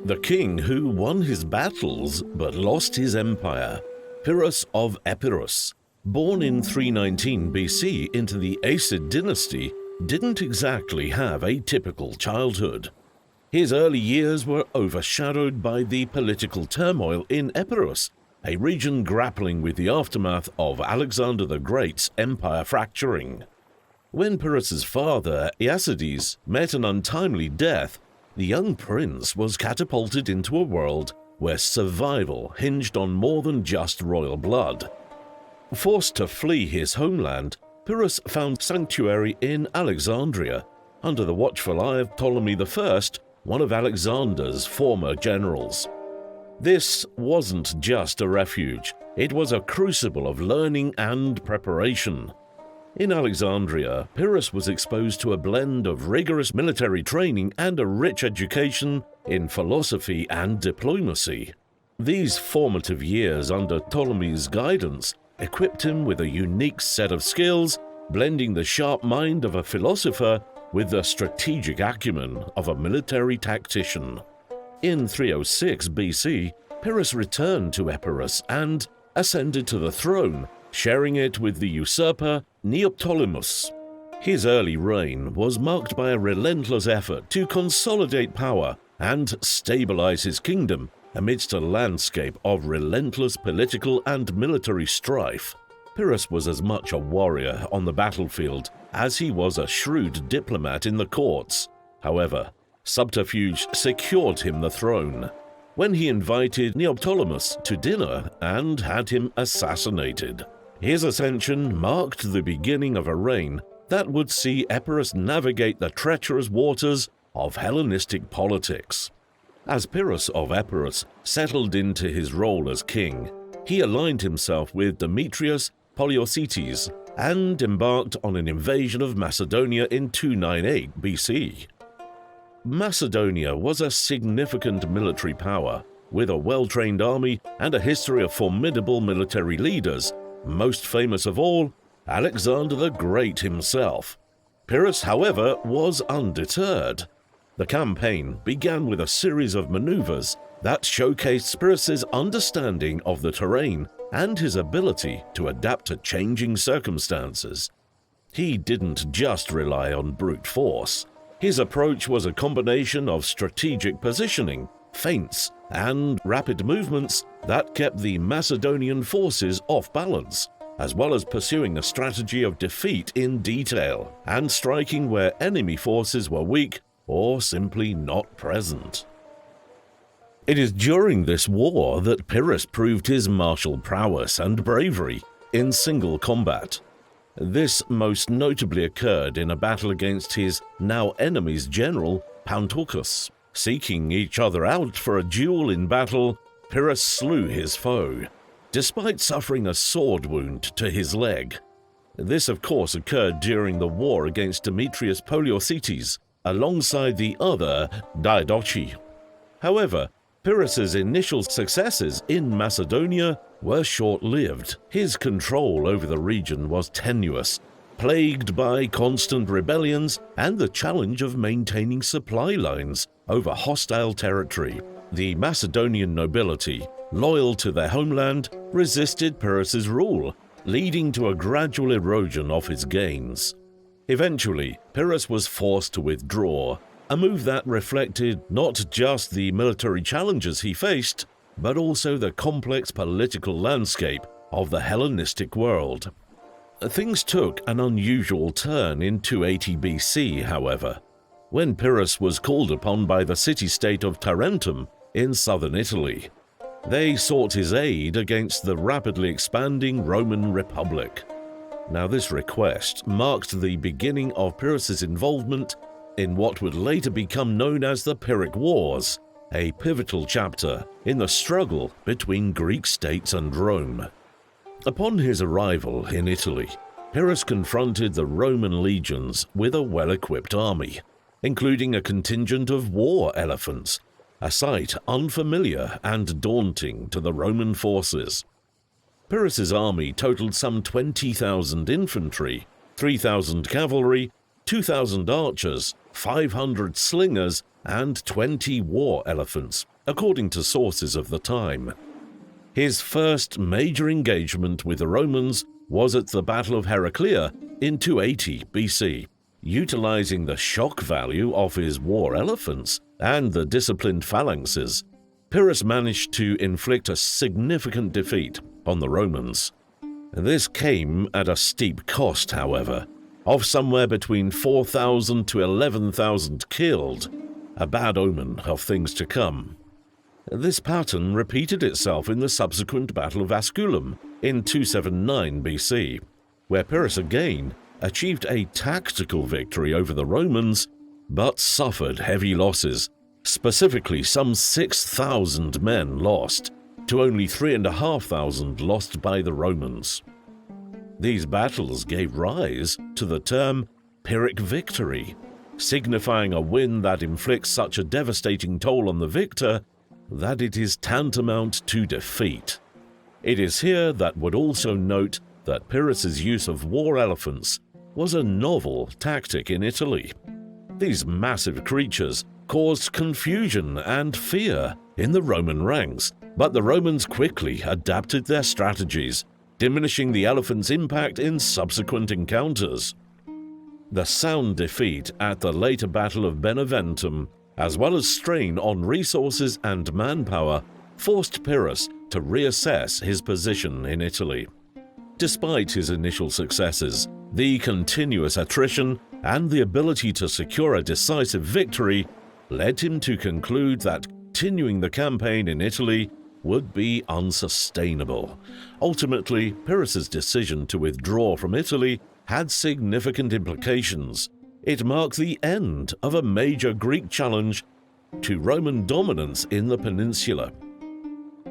The king who won his battles but lost his empire, Pyrrhus of Epirus, born in 319 BC into the Aeacid dynasty, didn't exactly have a typical childhood. His early years were overshadowed by the political turmoil in Epirus, a region grappling with the aftermath of Alexander the Great's empire fracturing. When Pyrrhus's father, Aeacides, met an untimely death, the young prince was catapulted into a world where survival hinged on more than just royal blood. Forced to flee his homeland, Pyrrhus found sanctuary in Alexandria, under the watchful eye of Ptolemy I, one of Alexander's former generals. This wasn't just a refuge, it was a crucible of learning and preparation. In Alexandria, Pyrrhus was exposed to a blend of rigorous military training and a rich education in philosophy and diplomacy. These formative years under Ptolemy's guidance equipped him with a unique set of skills, blending the sharp mind of a philosopher with the strategic acumen of a military tactician. In 306 BC, Pyrrhus returned to Epirus and ascended to the throne, sharing it with the usurper Neoptolemus. His early reign was marked by a relentless effort to consolidate power and stabilize his kingdom amidst a landscape of relentless political and military strife. Pyrrhus was as much a warrior on the battlefield as he was a shrewd diplomat in the courts. However, subterfuge secured him the throne when he invited Neoptolemus to dinner and had him assassinated. His ascension marked the beginning of a reign that would see Epirus navigate the treacherous waters of Hellenistic politics. As Pyrrhus of Epirus settled into his role as king, he aligned himself with Demetrius Poliorcetes and embarked on an invasion of Macedonia in 298 BC. Macedonia was a significant military power, with a well-trained army and a history of formidable military leaders, most famous of all, Alexander the Great himself. Pyrrhus, however, was undeterred. The campaign began with a series of maneuvers that showcased Pyrrhus's understanding of the terrain and his ability to adapt to changing circumstances. He didn't just rely on brute force. His approach was a combination of strategic positioning, feints, and rapid movements that kept the Macedonian forces off balance, as well as pursuing a strategy of defeat in detail and striking where enemy forces were weak or simply not present. It is during this war that Pyrrhus proved his martial prowess and bravery in single combat. This most notably occurred in a battle against his now enemy's general, Pantochus. Seeking each other out for a duel in battle, Pyrrhus slew his foe, despite suffering a sword wound to his leg. This, of course, occurred during the war against Demetrius Poliorcetes, alongside the other Diadochi. However, Pyrrhus's initial successes in Macedonia were short-lived. His control over the region was tenuous, plagued by constant rebellions and the challenge of maintaining supply lines over hostile territory. The Macedonian nobility, loyal to their homeland, resisted Pyrrhus's rule, leading to a gradual erosion of his gains. Eventually, Pyrrhus was forced to withdraw, a move that reflected not just the military challenges he faced, but also the complex political landscape of the Hellenistic world. Things took an unusual turn in 280 BC, however, when Pyrrhus was called upon by the city-state of Tarentum in southern Italy. They sought his aid against the rapidly expanding Roman Republic. Now, this request marked the beginning of Pyrrhus's involvement in what would later become known as the Pyrrhic Wars, a pivotal chapter in the struggle between Greek states and Rome. Upon his arrival in Italy, Pyrrhus confronted the Roman legions with a well-equipped army, including a contingent of war elephants, a sight unfamiliar and daunting to the Roman forces. Pyrrhus's army totaled some 20,000 infantry, 3,000 cavalry, 2,000 archers, 500 slingers, and 20 war elephants, according to sources of the time. His first major engagement with the Romans was at the Battle of Heraclea in 280 BC. Utilizing the shock value of his war elephants and the disciplined phalanxes, Pyrrhus managed to inflict a significant defeat on the Romans. This came at a steep cost, however, of somewhere between 4,000 to 11,000 killed, a bad omen of things to come. This pattern repeated itself in the subsequent Battle of Asculum in 279 BC, where Pyrrhus again achieved a tactical victory over the Romans, but suffered heavy losses, specifically some 6,000 men lost, to only 3,500 lost by the Romans. These battles gave rise to the term Pyrrhic victory, signifying a win that inflicts such a devastating toll on the victor that it is tantamount to defeat. It is here that would also note that Pyrrhus's use of war elephants was a novel tactic in Italy. These massive creatures caused confusion and fear in the Roman ranks, but the Romans quickly adapted their strategies, diminishing the elephant's impact in subsequent encounters. The sound defeat at the later Battle of Beneventum, as well as strain on resources and manpower, forced Pyrrhus to reassess his position in Italy. Despite his initial successes, the continuous attrition and the ability to secure a decisive victory led him to conclude that continuing the campaign in Italy would be unsustainable. Ultimately, Pyrrhus's decision to withdraw from Italy had significant implications. It marked the end of a major Greek challenge to Roman dominance in the peninsula.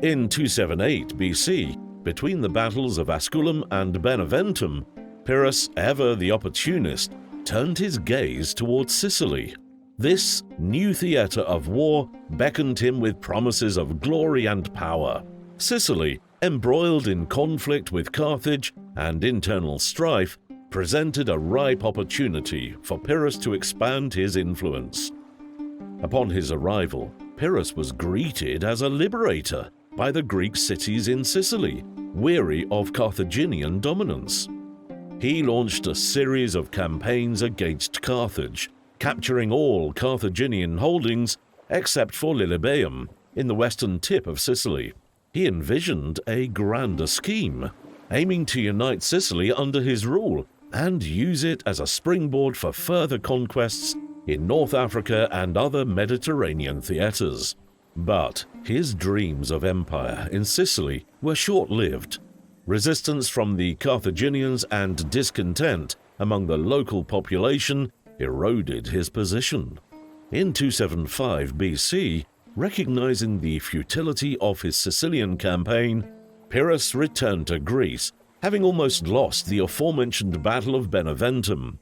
In 278 BC, between the battles of Asculum and Beneventum, Pyrrhus, ever the opportunist, turned his gaze towards Sicily. This new theatre of war beckoned him with promises of glory and power. Sicily, embroiled in conflict with Carthage and internal strife, presented a ripe opportunity for Pyrrhus to expand his influence. Upon his arrival, Pyrrhus was greeted as a liberator by the Greek cities in Sicily, weary of Carthaginian dominance. He launched a series of campaigns against Carthage, capturing all Carthaginian holdings except for Lilybaeum in the western tip of Sicily. He envisioned a grander scheme, aiming to unite Sicily under his rule and use it as a springboard for further conquests in North Africa and other Mediterranean theatres. But his dreams of empire in Sicily were short-lived. Resistance from the Carthaginians and discontent among the local population eroded his position. In 275 BC, recognizing the futility of his Sicilian campaign, Pyrrhus returned to Greece, having almost lost the aforementioned Battle of Beneventum.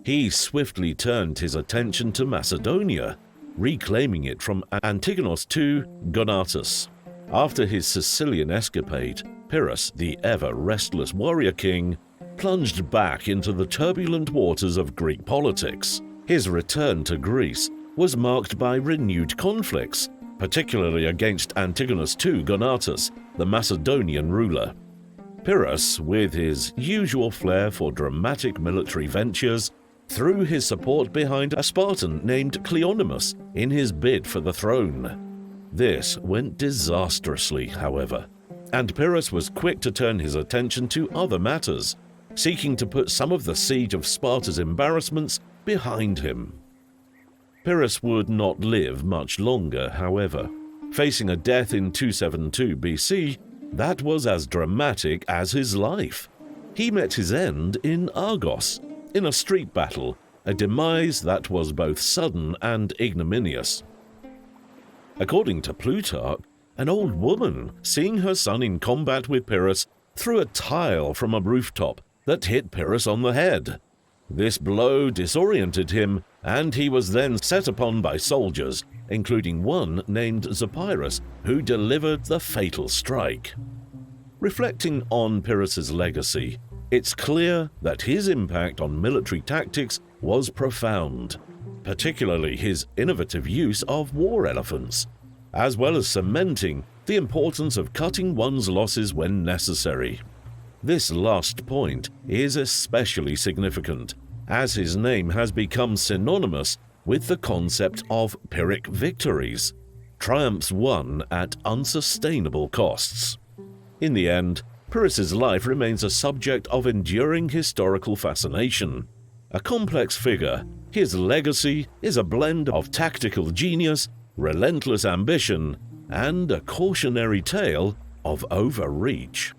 He swiftly turned his attention to Macedonia, reclaiming it from Antigonus II Gonatas. After his Sicilian escapade, Pyrrhus, the ever-restless warrior king, plunged back into the turbulent waters of Greek politics. His return to Greece was marked by renewed conflicts, particularly against Antigonus II Gonatas, the Macedonian ruler. Pyrrhus, with his usual flair for dramatic military ventures, threw his support behind a Spartan named Cleonymus in his bid for the throne. This went disastrously, however, and Pyrrhus was quick to turn his attention to other matters, seeking to put some of the siege of Sparta's embarrassments behind him. Pyrrhus would not live much longer, however, facing a death in 272 BC that was as dramatic as his life. He met his end in Argos, in a street battle, a demise that was both sudden and ignominious. According to Plutarch, an old woman, seeing her son in combat with Pyrrhus, threw a tile from a rooftop that hit Pyrrhus on the head. This blow disoriented him, and he was then set upon by soldiers, including one named Zopyrus, who delivered the fatal strike. Reflecting on Pyrrhus's legacy, it's clear that his impact on military tactics was profound. particularly his innovative use of war elephants, as well as cementing the importance of cutting one's losses when necessary. This last point is especially significant, as his name has become synonymous with the concept of Pyrrhic victories, triumphs won at unsustainable costs. In the end, Pyrrhus's life remains a subject of enduring historical fascination. A complex figure, his legacy is a blend of tactical genius, relentless ambition, and a cautionary tale of overreach.